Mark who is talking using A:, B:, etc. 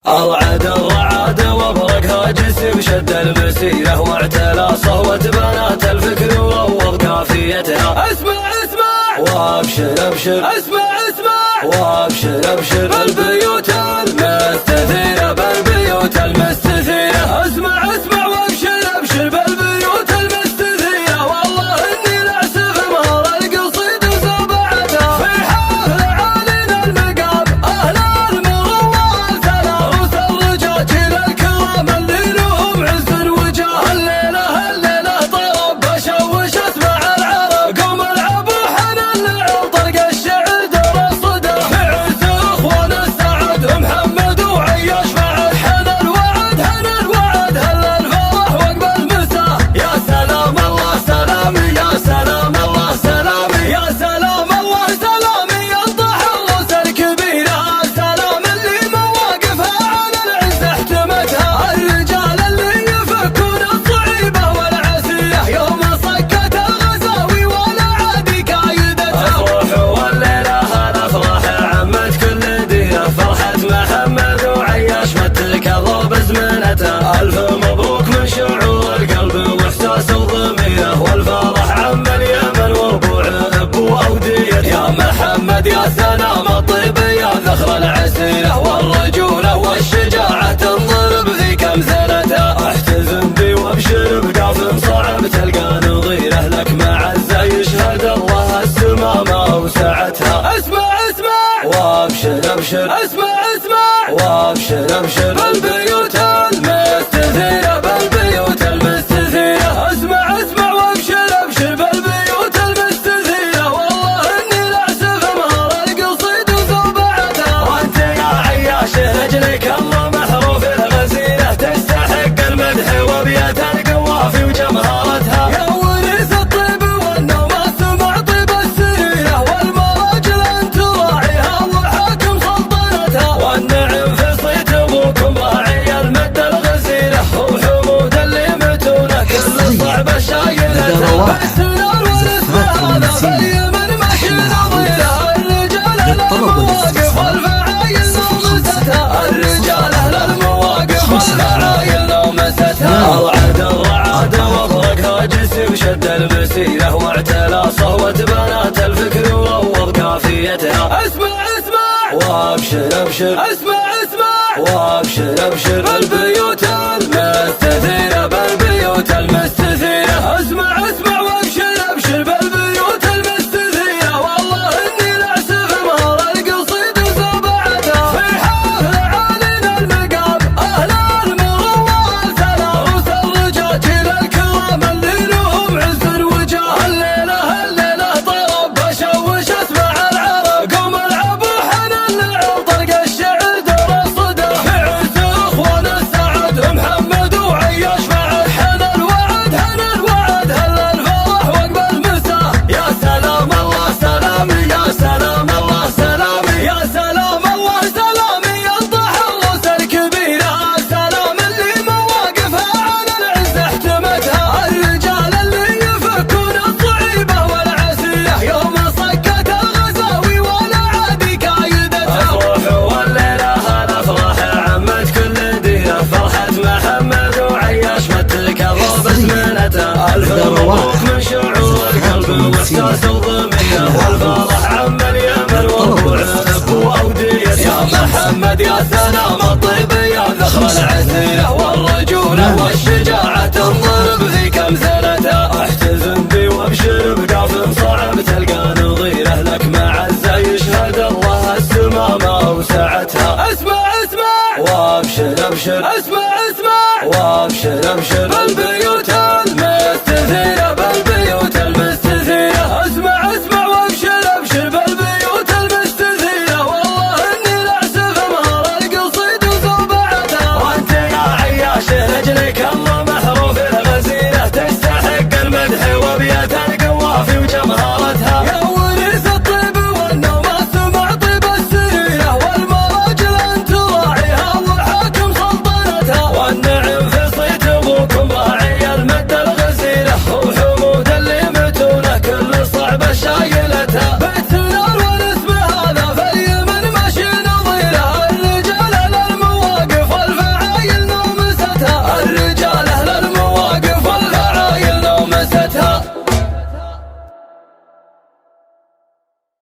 A: أرعد الرعاد وبرق جسم شد المسيرة واعتلى صهوة بنات الفكر وروض كافيتها. اسمع اسمع وابشر ابشر، اسمع اسمع وابشر ابشر، البيوت المستثيرة بالبيوت المستثيرة. اسمع اسمع وابشر ابشر بالبيوت المستثيرة، والله اني لعسف مهر القصيد وسبعتها. في حفل عالين المقام اهل المروه ثلاث الرجاجيل الكرام اللي لهم عز وجاه. الليله طرب بشوش اسمع العرب، قوم العبوا حنان العرض طرق الشعر دور الصدى. في عز اخوان السعد محمد وعياش مع الحنان وعد هنا الوعد هل الفرح وقبل المساء. يا سلام الله سلامي، يا سلام الله سلامي، يا سلام الله سلامي، ينطح الراس الكبيرة. سلام اللي مواقفها على العز احتمتها، الرجال اللي يفكون الصعيبة والعسية يوم صكت الغزاوي ولا عادي كايدتها. افرحوا والليلة هالافراح عمت كل ديرة، فرحة محمد وعياش متك الضرب زمنتها. الف مبروك من شعور القلب واحساس الضميرة، والفرح عم اليمن وربوع ابو اودية. يا محمد يا سلام الطيب يا ذخر العسيرة، والرجولة والشجاعة تنضرب ذيك امثلتها. احتزم بي وابشر بقاف صعب تلقى نظيره، لك معزة يشهد الله السما ما وسعتها. اسمع اسمع وابشر ابشر، اسمع اسمع وابشر ابشر، بالبيوت المستثيرة بالبيوت المستثيرة. اسمع اسمع وابشر ابشر بالبيوت المستثيرة، والله اني لعسف مهر القصيد وسبعتها. وانت يا عياش رجلك الله محروف الغزيرة، تستحق المدح وبيت القوافي وجمهرتها. يا ورث الطيب والنوم اسمع طيب السريرة، والمراجل انت راعيها وحاكم سلطنتها. والنعم في صيت ابوكم راعي المد الغزيرة، وحمود اللي متونه كل صعب شايلتها. بالسنان ورث هذا باليمن مشي نظيرها، الرجال للمواقف والفعايل لومستها، الرجال للمواقف والفعايل لومستها. أرعد الرعاد وبرق جسم شد المسيرة، واعتلى صهوة بنات الفكر وروض كافيتها. اسمع اسمع وابشر ابشر، اسمع اسمع وابشر ابشر، بالبيوت المستثيرة بالبيوت المستثيرة. اسمع اسمع وابشر ابشر بالبيوت المستثيرة، والله اني لعسف مهر القصيد وسبعتها. في حفل عالين المقام اهل المروه ثلاث الرجاجيل الكرام اللي لهم عز وجاه. الليله طرب بشوش اسمع العرب، قوم العبوا حنان العرض طرق الشعر دور الصدى. في عز اخوان السعد محمد وعياش مع الحنان وعد هنا الوعد هل الفرح وقبل المساء. يا سلام الله سلامي، يا سلام الله سلامي، يا سلام الله سلامي، ينطح الراس الكبيرة. سلام اللي مواقفها على العز احتمتها، الرجال اللي يفكون الصعيبة والعسية يوم صكت الغزاوي ولا عادي كايدتها. افرحوا والليلة هالافراح عمت كل ديرة، فرحة محمد وعياش متك الضرب زمنتها. الف مبروك من شعور القلب واحساس الضميرة، والفرح عم اليمن وربوع ابو اودية. يا محمد يا سلام الطيب يا ذخر العسيرة، والرجولة والشجاعة تنضرب ذيك امثلتها. احتزم بي وابشر بقاف صعب تلقى نظيره، لك معزة يشهد الله السما ما وسعتها. اسمع اسمع وابشر ابشر، اسمع اسمع وابشر ابشر، بالبيوت